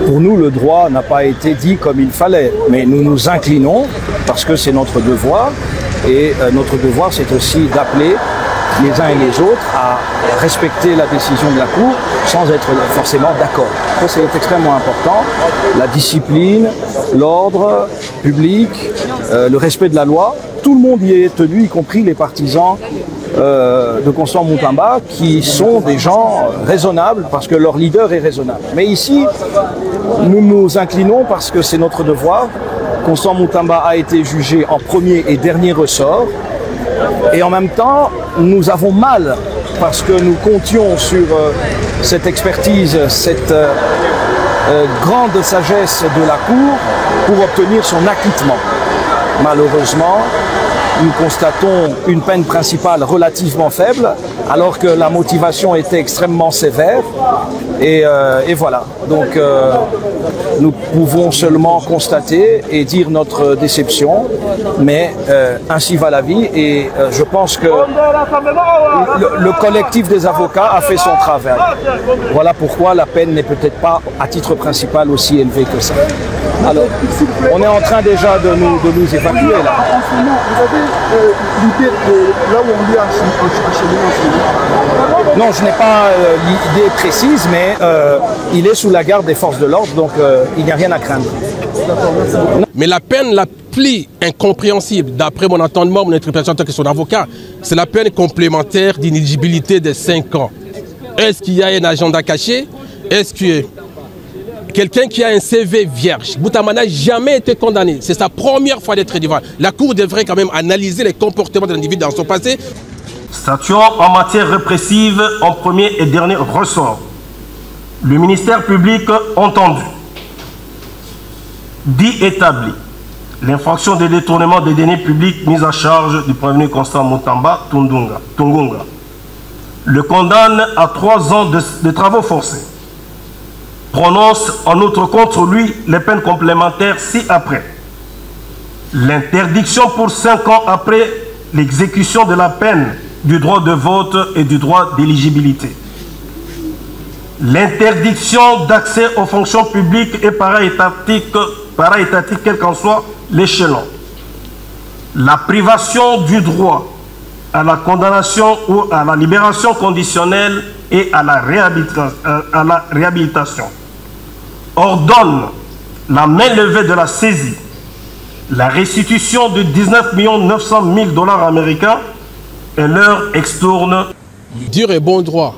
Pour nous, le droit n'a pas été dit comme il fallait, mais nous nous inclinons parce que c'est notre devoir, et notre devoir, c'est aussi d'appeler les uns et les autres à respecter la décision de la Cour sans être forcément d'accord. Ça, c'est extrêmement important. La discipline, l'ordre public, le respect de la loi, tout le monde y est tenu, y compris les partisans de Constant Moutamba, qui sont des gens raisonnables parce que leur leader est raisonnable. Mais ici, nous nous inclinons parce que c'est notre devoir. Constant Moutamba a été jugé en premier et dernier ressort. Et en même temps, nous avons mal parce que nous comptions sur cette expertise, cette grande sagesse de la Cour pour obtenir son acquittement. Malheureusement, nous constatons une peine principale relativement faible, alors que la motivation était extrêmement sévère. Et voilà. Donc, nous pouvons seulement constater et dire notre déception, mais ainsi va la vie. Et je pense que le collectif des avocats a fait son travail. Voilà pourquoi la peine n'est peut-être pas, à titre principal, aussi élevée que ça. Alors, on est en train déjà de nous évacuer là. En ce moment, vous avez l'idée de là où on lui a acheminé en ce moment? Non, je n'ai pas l'idée précise, mais il est sous la garde des forces de l'ordre, donc il n'y a rien à craindre. Mais la peine la plus incompréhensible, d'après mon entendement, mon interprétation en tant que son avocat, c'est la peine complémentaire d'inéligibilité de 5 ans. Est-ce qu'il y a un agenda caché? Est-ce que quelqu'un qui a un CV vierge, Moutamba n'a jamais été condamné, c'est sa première fois d'être devant. La Cour devrait quand même analyser les comportements de l'individu dans son passé. Statuant en matière répressive en premier et dernier ressort. Le ministère public entendu dit établi l'infraction de détournement des deniers publics mise à charge du prévenu Constant Moutamba Tungunga. Le condamne à 3 ans de travaux forcés. Prononce en outre contre lui les peines complémentaires ci-après. L'interdiction pour 5 ans après l'exécution de la peine du droit de vote et du droit d'éligibilité. L'interdiction d'accès aux fonctions publiques et para-étatiques, quel qu'en soit l'échelon. La privation du droit à la condamnation ou à la libération conditionnelle et à la réhabilitation. Ordonne la main levée de la saisie, la restitution de 19 900 000 $ américains et leur extourne. Dire un bon droit,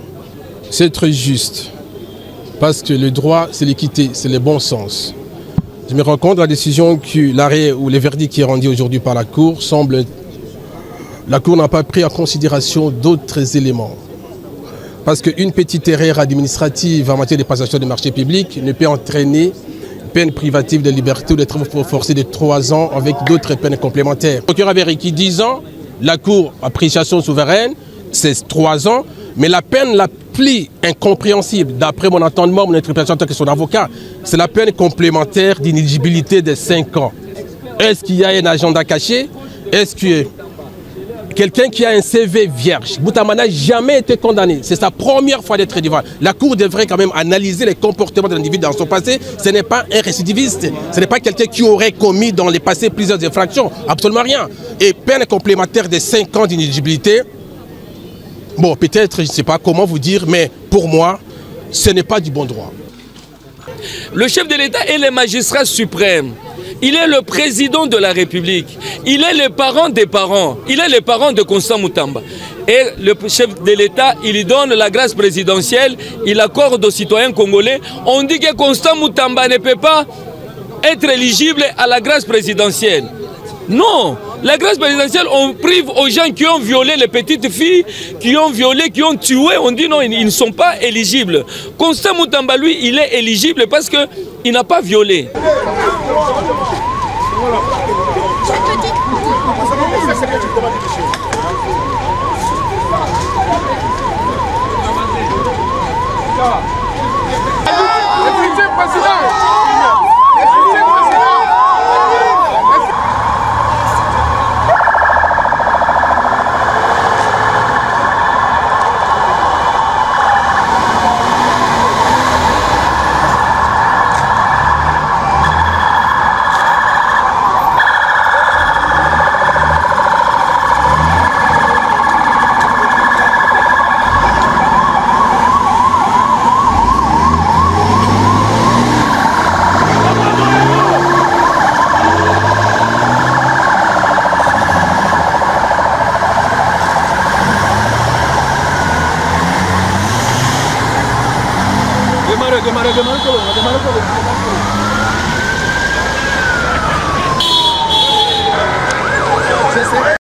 c'est être juste. Parce que le droit, c'est l'équité, c'est le bon sens. Je me rends compte de la décision que l'arrêt ou le verdict qui est rendu aujourd'hui par la Cour semble... La Cour n'a pas pris en considération d'autres éléments. Parce qu'une petite erreur administrative en matière de passation de marchés publics ne peut entraîner peine privative de liberté ou de travaux forcés de 3 ans avec d'autres peines complémentaires. Le procureur avait requis 10 ans, la Cour, appréciation souveraine, c'est 3 ans, mais la peine la plus incompréhensible, d'après mon entendement, mon interprétation en tant que son avocat, c'est la peine complémentaire d'inéligibilité de 5 ans. Est-ce qu'il y a un agenda caché? Est-ce que quelqu'un qui a un CV vierge, Moutamba n'a jamais été condamné, c'est sa première fois d'être devant. La Cour devrait quand même analyser les comportements de l'individu dans son passé. Ce n'est pas un récidiviste, ce n'est pas quelqu'un qui aurait commis dans le passé plusieurs infractions, absolument rien. Et peine complémentaire de 5 ans d'inéligibilité, bon, peut-être, je ne sais pas comment vous dire, mais pour moi, ce n'est pas du bon droit. Le chef de l'État est le magistrat suprême. Il est le président de la République. Il est le parent des parents. Il est le parent de Constant Moutamba. Et le chef de l'État, il donne la grâce présidentielle, il accorde aux citoyens congolais. On dit que Constant Moutamba ne peut pas être éligible à la grâce présidentielle. Non, la grâce présidentielle, on prive aux gens qui ont violé les petites filles, qui ont violé, qui ont tué. On dit non, ils ne sont pas éligibles. Constant Moutamba, lui, il est éligible parce qu'il n'a pas violé. démarrez.